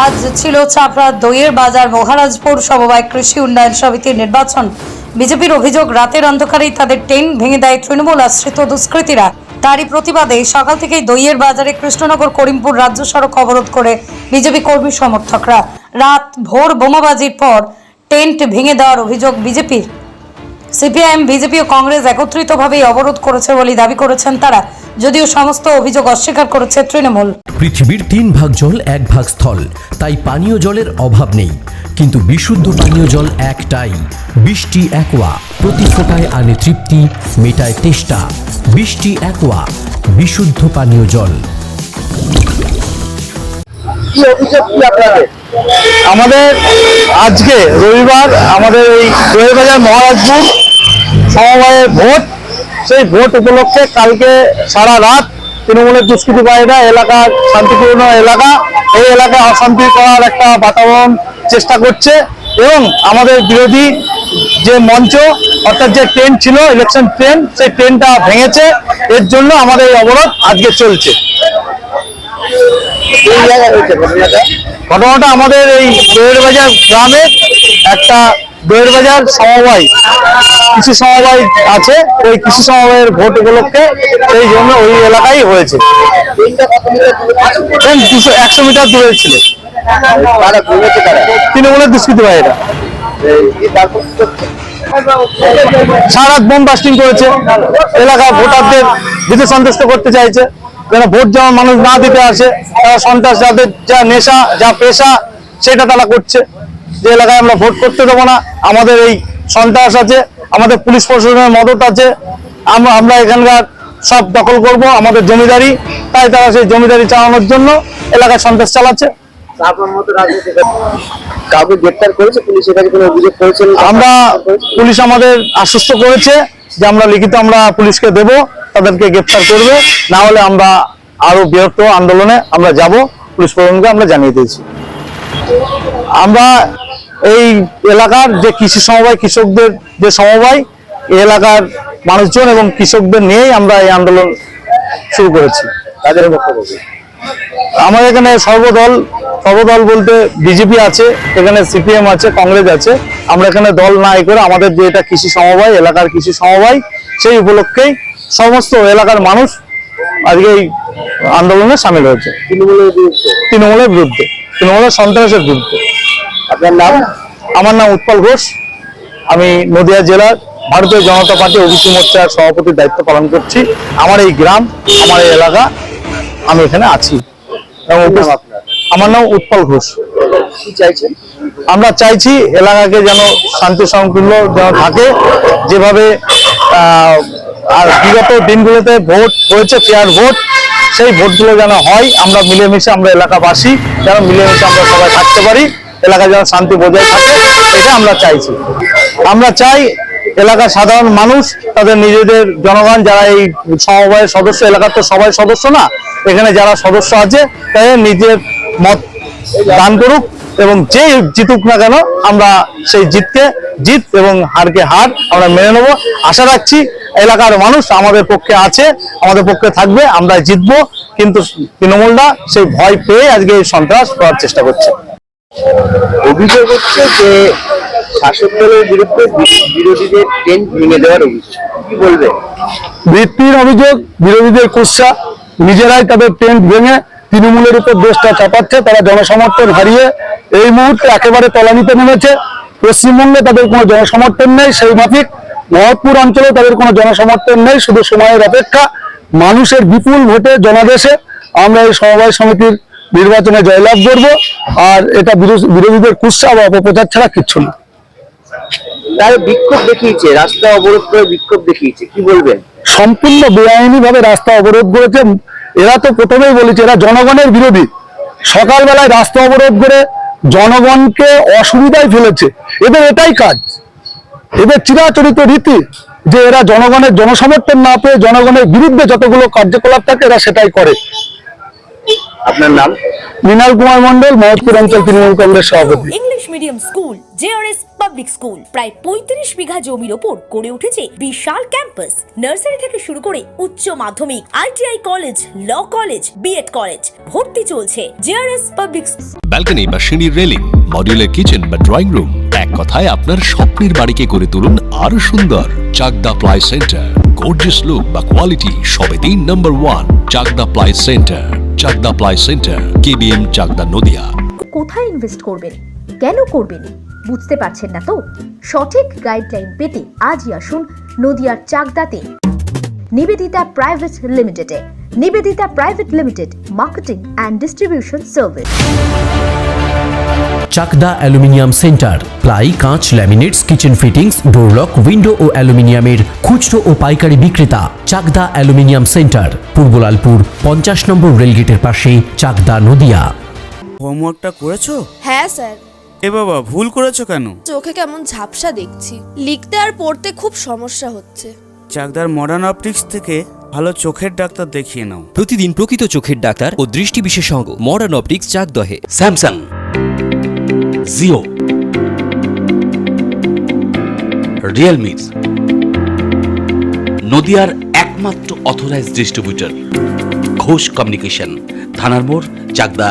আজ ছিল চাপড়া দইয়ের বাজার মহারাজপুর সমবায় কৃষি উন্নয়ন সমিতির নির্বাচন। বিজেপির অভিযোগ, রাতের অন্ধকারেই তাদের টেন্ট ভেঙে দেয় তৃণমূল আশ্রিত দুষ্কৃতীরা। তারই প্রতিবাদে সকাল থেকেই দইয়ের বাজারে কৃষ্ণনগর করিমপুর রাজ্য সড়ক অবরোধ করে বিজেপি কর্মী সমর্থকরা। রাত ভোর বোমাবাজির পর টেন্ট ভেঙে দেওয়ার অভিযোগ বিজেপির। সিপিআইএম, বিজেপি ও কংগ্রেস একত্রিতভাবেই অবরোধ করেছে বলে দাবি করেছেন তারা, যদিও সমস্ত অভিযোগ অস্বীকার করেছে তৃণমূল। পৃথিবীর 3 ভাগ জল 1 ভাগ স্থল, তাই পানীয় জলের অভাব নেই, কিন্তু বিশুদ্ধ পানীয় জল একটাই, বৃষ্টি অ্যাকোয়া। প্রতি ফোঁটায় আনে তৃপ্তি, মেটায় তেষ্টা। বৃষ্টি অ্যাকোয়া, বিশুদ্ধ পানীয় জল। কি অভিযোগ কি আপনাদের? আমাদের আজকে রবিবার আমাদের এই দইয়ের বাজার মহারাজপুর সমবায়ের ভোট, সেই ভোট উপলক্ষে কালকে সারা রাত তৃণমূলের দুষ্কৃতিকারীরা এলাকার শান্তিপূর্ণ এলাকা, এই এলাকায় অশান্তি করার একটা বাতাবরণ চেষ্টা করছে এবং আমাদের বিরোধী যে মঞ্চ অর্থাৎ যে ট্রেন্ড ছিল, ইলেকশন ট্রেন্ড, সেই ট্রেন্ডটা ভেঙেছে। এর জন্য আমাদের এই অবরোধ আজকে চলছে। ঘটনাটা আমাদের এই দইয়ের বাজার গ্রামে একটা দইয়ের বাজার সমবায়, কৃষি সমবায় আছে, ওই কৃষি সমবায়ের ভোট উপলক্ষে সেই জন্য ওই এলাকায় হয়েছে। 100 মিটার দূরে ছিল। তৃণমূলের দুষ্কৃতিকারীরা সারা বোম বাস্টিং করেছে, এলাকা ভোটারদের ভীতি সন্তুষ্ট করতে চাইছে, যেন ভোট যেমন মানুষ না দিতে আসে। তারা সন্ত্রাস, যাদের যা নেশা, যা পেশা, সেটা তারা করছে, যে এলাকায় আমরা ভোট করতে দেবো না, আমাদের এই সন্ত্রাস আছে, আমাদের পুলিশ প্রশাসনের মদত আছে, আমরা এখানকার সব দখল করব, আমাদের জমিদারি, তাই তারা সেই জমিদারি চালানোর জন্য এলাকায় সন্ত্রাস চালাচ্ছে। আমরা পুলিশ আমাদের আশ্বস্ত করেছে যে আমরা লিখিত আমরা পুলিশকে দেব, তাদেরকে গ্রেফতার করবে, না হলে আমরা আরো বৃহত্তর আন্দোলনে আমরা যাব, পুলিশ প্রশাসনকে আমরা জানিয়ে দিয়েছি। আমরা এই এলাকার যে কৃষি সমবায়, কৃষকদের যে সমবায়, এই এলাকার মানুষজন এবং কৃষকদের নিয়েই আমরা এই আন্দোলন শুরু করেছি। তাদের বক্তব্য, আমাদের এখানে সর্বদল বলতে বিজেপি আছে, এখানে সিপিএম আছে, কংগ্রেস আছে। আমরা এখানে দল না করে আমাদের যে এটা কৃষি সমবায়, এলাকার কৃষি সমবায়, সেই উপলক্ষেই সমস্ত এলাকার মানুষ আজকে এই আন্দোলনে সামিল হয়েছে। তৃণমূলের বিরুদ্ধে, তৃণমূলের সন্ত্রাসের বিরুদ্ধে। আপনার নাম? আমার নাম উৎপল ঘোষ। আমি নদিয়া জেলার ভারতীয় জনতা পার্টি ওবিসি মোর্চার সভাপতির দায়িত্ব পালন করছি। আমার এই গ্রাম, আমার এই এলাকা, আমি এখানে আছি। আমার নাম উৎপল ঘোষ। কি চাইছেন? আমরা চাইছি এলাকাকে যেন শান্তি শৃঙ্খল যেন থাকে, যেভাবে আর বিগত দিনগুলোতে ভোট হয়েছে, ফেয়ার ভোট, সেই ভোটগুলো যেন হয়। আমরা মিলেমিশে, আমরা এলাকাবাসী যেন মিলেমিশে আমরা সবাই থাকতে পারি, এলাকায় যেন শান্তি বজায় থাকে, এটা আমরা চাইছি। আমরা চাই এলাকার সাধারণ মানুষ তাদের নিজেদের জনগণ, যারা এই সমবায়ের সদস্য, এলাকার তো সবাই সদস্য না, এখানে যারা সদস্য আছে তাদের নিজের মত দান করুক এবং যে জিতুক না কেন, আমরা সেই জিত এবং হারকে হার আমরা মেনে নেব। আশা রাখছি এলাকার মানুষ আমাদের পক্ষে আছে, আমাদের পক্ষে থাকবে, আমরা জিতবো। কিন্তু তৃণমূলরা সেই ভয় পেয়ে আজকে এই সন্ত্রাস করার চেষ্টা করছে। অভিযোগ হচ্ছে যে শাসক দলের বিরুদ্ধে বিরোধীদের টেন্ট ভেঙে দেওয়ার অভিযোগ, কি বলবে? ভিত্তির অভিযোগ, বিরোধীদের কুৎসা, নিজেরাই তাদের টেন্ট ভেঙে তৃণমূলের উপর দেশটা চাপাচ্ছে। তারা জনসমর্থন হারিয়ে এই মুহূর্তে একেবারে তলানিতে নেমেছে। পশ্চিমবঙ্গে তাদের কোনো জনসমর্থন নেই, সেই মাফিক মহৎপুর অঞ্চলে তাদের কোনো জনসমর্থন নেই। শুধু সময়ের অপেক্ষা, মানুষের বিপুল ভোটে জনাদেশে আমরা এই সমবায় সমিতির নির্বাচনে জয়লাভ করব। আর এটা বিরোধীদের কুৎসা বা অপপ্রচার ছাড়া কিচ্ছু না। তারা বিক্ষোভ দেখিয়েছে, রাস্তা অবরোধ করে বিক্ষোভ দেখিয়েছে, কি বলবেন? সম্পূর্ণ বেআইনি ভাবে রাস্তা অবরোধ করেছে। এরা তো প্রথমেই বলেছে এরা জনগণের বিরোধী। সকালবেলায় রাস্তা অবরোধ করে জনগণকে অসুবিধায় ফেলেছে। এদের এটাই কাজ, এদের চিরাচরিত রীতি, যে এরা জনগণের জনসমর্থন না পেয়ে জনগণের বিরুদ্ধে যতগুলো কার্যকলাপ থাকে এরা সেটাই করে। আপনার নাম? মৃণাল কুমার মন্ডল, মহৎপুর অঞ্চল তৃণমূল কংগ্রেস সভাপতি। Medium school JRS public school প্রায় ৩৫ বিঘা জমির ওপর গড়ে উঠেছে বিশাল ক্যাম্পাস। নার্সারি থেকে শুরু করে উচ্চ মাধ্যমিক, ITI college, law college, BEd college, ভর্তি চলছে। জেআরএস পাবলিক ব্যালকনি বা সিঁড়ির রেলিং, মডিউলার কিচেন বা ড্রয়িং রুম, এক কথায় আপনার স্বপ্নের বাড়িকে করে তুলুন আরো সুন্দর। Chakdah ply centre, gorgeous look বা কোয়ালিটি সবেতেই number 1। Chakdah ply centre, Chakdah ply centre, KBM, Chakdah, Nadia. কোথায় ইনভেস্ট করবেন, কেন করবেন বুঝতে পারছেন না তো? সঠিক গাইডলাইন পেতে আজই আসুন নদিয়ার চাকদাতে নিবেদিতা প্রাইভেট লিমিটেডে। Nivedita private limited, marketing and distribution service. Chakdah aluminium centre, ply, কাঁচ, laminates, kitchen fittings, door lock, window ও অ্যালুমিনিয়ামের খুচরো ও পাইকারি বিক্রেতা। চাকদা অ্যালুমিনিয়াম সেন্টার, পূর্বলালপুর 50 নম্বর রেলগেটের পাশে, চাকদা, নদিয়া। হোমওয়ার্কটা করেছো? হ্যাঁ স্যার। এ বাবা, ভুল করেছো কেন? চোখে কেমন ঝাপসা দেখছি, লিখতে আর পড়তে খুব সমস্যা হচ্ছে। চাকদার মডার্ন অপটিক্স থেকে ভালো চোখের ডাক্তার দেখিয়ে নাও। প্রতিদিন প্রকৃত চোখের ডাক্তার ও দৃষ্টি বিশেষজ্ঞ মডার্ন অপটিক্স, চাকদহে। স্যামসাং, জিও, রিয়েলমি, নদিয়ার একমাত্র অথরাইজড ডিস্ট্রিবিউটর ঘোষ কমিউনিকেশন, থানার মোড়, চাকদা,